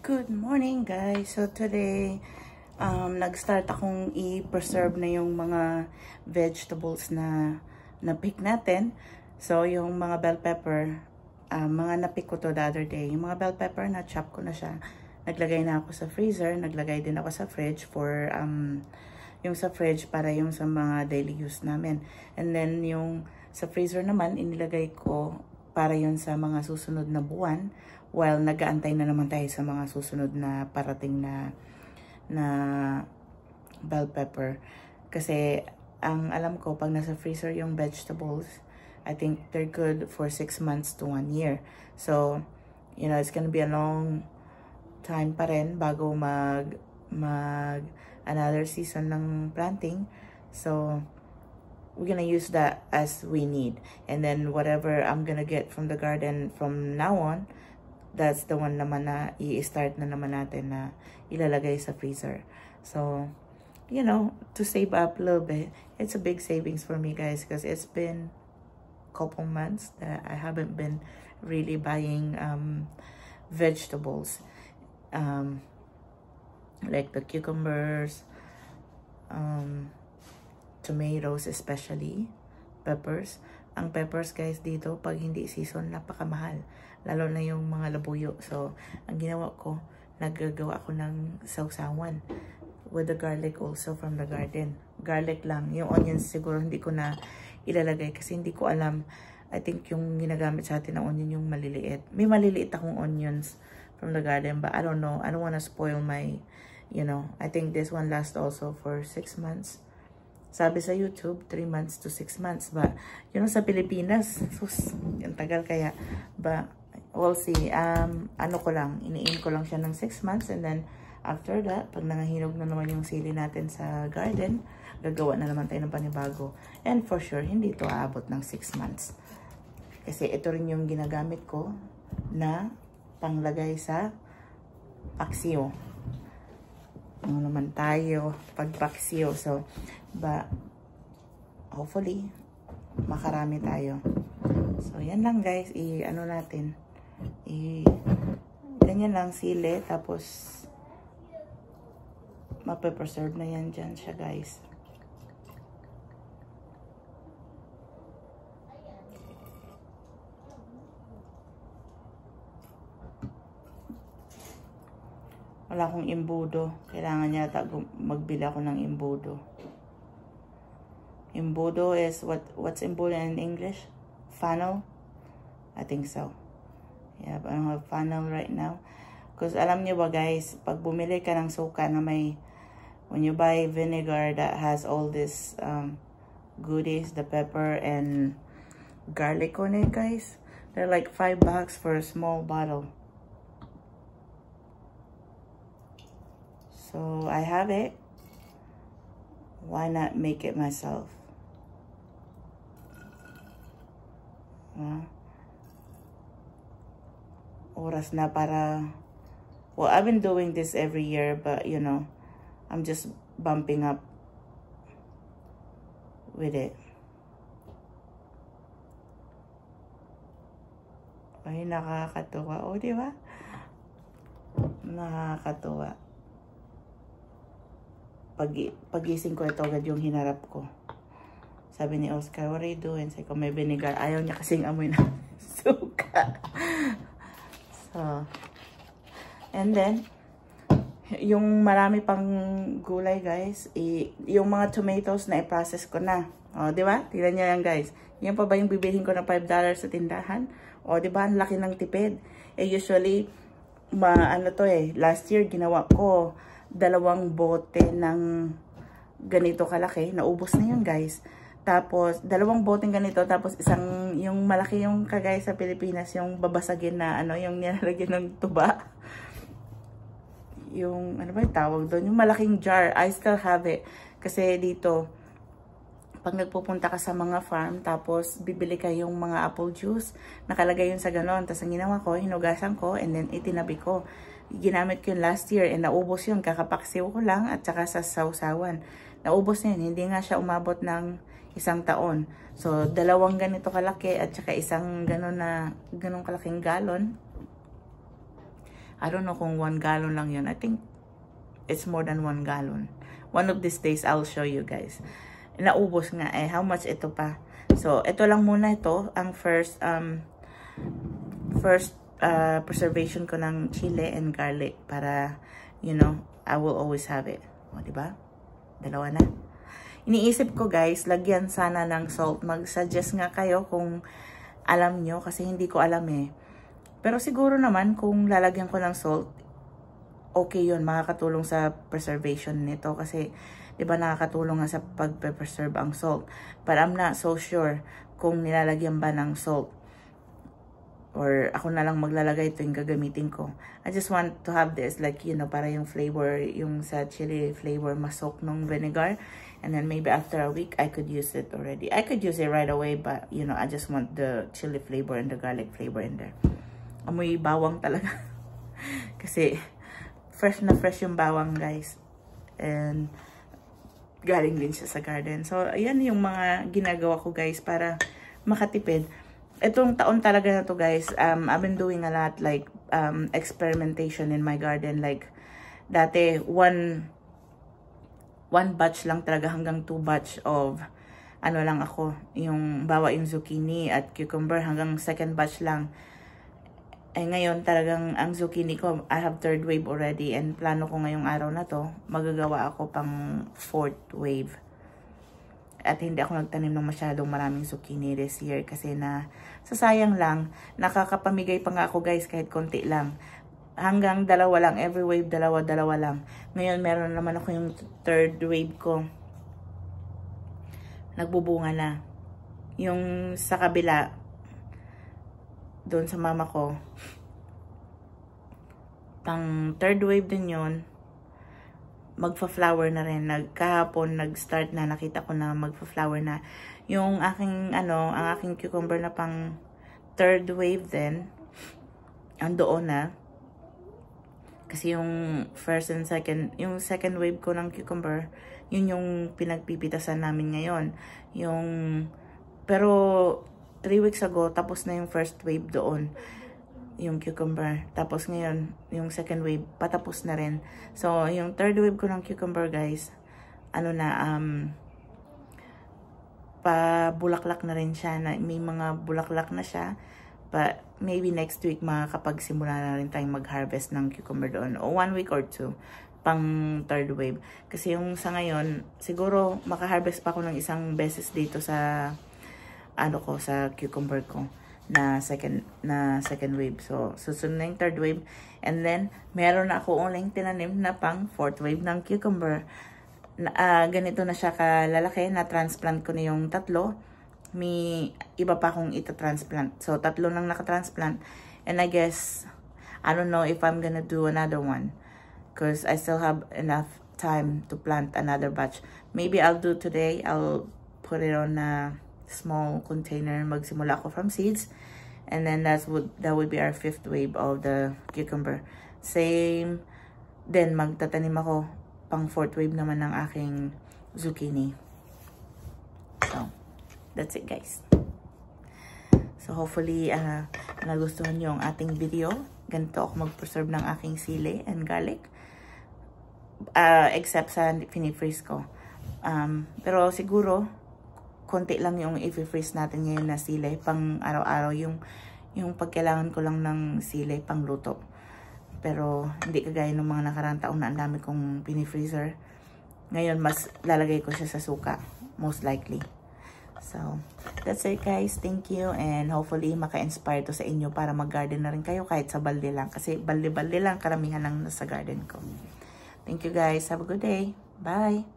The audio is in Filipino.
Good morning guys. So today, nag-start akong i-preserve na yung mga vegetables na na-pick natin. So yung mga bell pepper, mga na-pick ko to the other day. Yung mga bell pepper, na-chop ko na siya. Naglagay na ako sa freezer, naglagay din ako sa fridge for yung sa fridge para yung sa mga daily use namin. And then yung sa freezer naman, inilagay ko para yun sa mga susunod na buwan, while nag-aantay na naman tayo sa mga susunod na parating na bell pepper. Kasi ang alam ko, pag nasa freezer yung vegetables, I think they're good for 6 months to 1 year. So, you know, it's gonna be a long time pa rin bago mag another season ng planting. So, we're gonna use that as we need. And then whatever I'm gonna get from the garden from now on, that's the one naman na i-start na naman natin na ilalagay sa freezer. So, you know, to save up a little bit, it's a big savings for me guys, because it's been a couple months that I haven't been really buying vegetables. Like the cucumbers, tomatoes especially, peppers. Ang peppers guys dito, pag hindi season, napakamahal. Lalo na yung mga labuyo. So, ang ginawa ko, naggagawa ako ng sausawan with the garlic also from the garden. Garlic lang. Yung onions siguro hindi ko na ilalagay kasi hindi ko alam. I think yung ginagamit sa atin ng onion yung maliliit. May maliliit akong onions from the garden, but I don't know. I don't wanna spoil my, you know, I think this one lasts also for 6 months. Sabi sa YouTube, 3 months to 6 months. But, you know, sa Pilipinas, sus, yung tagal kaya. But, we'll see. Ano ko lang, iniin ko lang siya ng 6 months. And then, after that, pag nangahinog na naman yung sili natin sa garden, gagawa na naman tayo ng panibago. And for sure, hindi ito aabot ng 6 months. Kasi ito rin yung ginagamit ko na panglagay sa paksiyo. Ano naman tayo pagpaksiyo. So, but hopefully makarami tayo. So, yan lang guys. Ano natin. Ganyan lang sili. Tapos mape-preserve na yan dyan siya guys. Wala akong imbudo. Kailangan yata magbili ako ng imbudo. Imbudo is what's imbudo in English? Funnel? I think so. Yeah, but I don't have funnel right now. Because alam niyo ba guys, pag bumili ka ng suka na may, when you buy vinegar that has all this goodies, the pepper and garlic on it guys, they're like $5 for a small bottle. So I have it. Why not make it myself? Oras na para, well, I've been doing this every year, but you know, I'm just bumping up with it. Ay, nakakatuwa. O, di ba? Nakakatuwa. Pagising ko, ito agad yung hinarap ko. Sabi ni Oscar, what are you doing? Sabi ko, may vinegar. Ayaw niya kasing amoy na suka. So, and then, yung marami pang gulay guys, yung mga tomatoes na i-process ko na. O, di ba? Tignan niyo yan guys. Yan pa ba yung bibilhin ko ng $5 sa tindahan? O, di ba? Ang laki ng tipid. Usually, ano to last year ginawa ko 2 bote ng ganito kalaki. Naubos na yun guys. Tapos, 2 boteng ganito. Tapos, isang, yung malaki yung kagaya sa Pilipinas, yung babasagin na, ano, yung nilalagyan ng tuba. Yung, ano ba yung tawag doon? Yung malaking jar. I still have it. Kasi dito, pag nagpupunta ka sa mga farm, tapos bibili ka yung mga apple juice, nakalagay yun sa ganon. Tapos, ang ginawa ko, hinugasan ko, and then itinabi ko. Ginamit ko yun last year, and naubos yun. Kakapaksiw ko lang, at saka sa sausawan. Naubos na yun. Hindi nga siya umabot ng 1 taon. So, 2 ganito kalaki at saka isang ganong kalaking galon. I don't know kung 1 gallon lang yun. I think it's more than 1 gallon. One of these days, I'll show you guys. Naubos nga eh. How much ito pa? So, ito lang muna ito. Ang first preservation ko ng chili and garlic. Para, you know, I will always have it. O, diba? Dalawa na. Iniisip ko guys, lagyan sana ng salt. Mag-suggest nga kayo kung alam nyo. Kasi hindi ko alam eh. Pero siguro naman, kung lalagyan ko ng salt, okay yun, makakatulong sa preservation nito kasi, di ba, nakakatulong nga sa pag-preserve ang salt. But I'm not so sure kung nilalagyan ba ng salt. Or ako na lang maglalagay ito yung gagamitin ko. I just want to have this, like, you know, para yung flavor, yung sa chili flavor masok ng vinegar. And then maybe after a week, I could use it already. I could use it right away, but, you know, I just want the chili flavor and the garlic flavor in there. Amoy bawang talaga. Kasi, fresh na fresh yung bawang, guys. And, galing din siya sa garden. So, ayan yung mga ginagawa ko, guys, para makatipid. Itong taon talaga na to, guys, I've been doing a lot, like, experimentation in my garden. Like, dati, one batch lang talaga hanggang 2 batch of, ano lang ako, yung bawa yung zucchini at cucumber hanggang 2nd batch lang. Eh ngayon talagang ang zucchini ko, I have 3rd wave already and plano ko ngayong araw na to, magagawa ako pang 4th wave. At hindi ako nagtanim ng masyadong maraming zucchini this year kasi sasayang lang, nakakapamigay pa nga ako guys kahit konti lang. Hanggang 2 lang, every wave 2 lang. Ngayon meron naman ako yung 3rd wave ko. Nagbubunga na. Yung sa kabila, doon sa mama ko, pang 3rd wave din yun, magfa-flower na rin. Kahapon, nag-start na, nakita ko na magfa-flower na. Yung aking, ang aking cucumber na pang 3rd wave din, andoon na. Kasi yung 1st and 2nd, yung 2nd wave ko ng cucumber, yun yung pinagpipitasan namin ngayon. Pero, 3 weeks ago, tapos na yung 1st wave doon, yung cucumber. Tapos ngayon, yung 2nd wave, patapos na rin. So, yung 3rd wave ko ng cucumber, guys, pabulaklak na rin siya. May mga bulaklak na siya. But, maybe next week, makakapagsimula na rin tayong mag-harvest ng cucumber doon. O 1 week or 2, pang 3rd wave. Kasi yung sa ngayon, siguro, makaharvest pa ako ng isang beses dito sa sa cucumber ko na second wave. So, susunod na yung 3rd wave. And then, meron na ako uling tinanim na pang 4th wave ng cucumber. Ganito na siya kalalaki. Na-transplant ko na yung 3. May iba pa akong ita-transplant. So, 3 lang naka-transplant. And I guess, I don't know if I'm gonna do another one. Because I still have enough time to plant another batch. Maybe I'll do today. I'll put it on a small container, magsimula ako from seeds, and then that would be our 5th wave of the cucumber. Same, then magtatanim ako pang 4th wave naman ng aking zucchini. So, that's it guys. So, hopefully, nagustuhan nyo ang ating video. Ganito ako mag-preserve ng aking sili and garlic. Except sa pinifreeze ko. Pero siguro, konti lang yung i-freeze natin ngayon na sili pang araw-araw, yung pagkailangan ko lang ng sili pang luto. Pero hindi kagaya ng mga nakarang taon na ang dami kong pinifreezer. Ngayon mas lalagay ko siya sa suka, most likely. So, that's it guys. Thank you and hopefully maka-inspire to sa inyo para mag-garden na rin kayo kahit sa balde lang. Kasi balde-balde lang karamihan lang nasa garden ko. Thank you guys. Have a good day. Bye!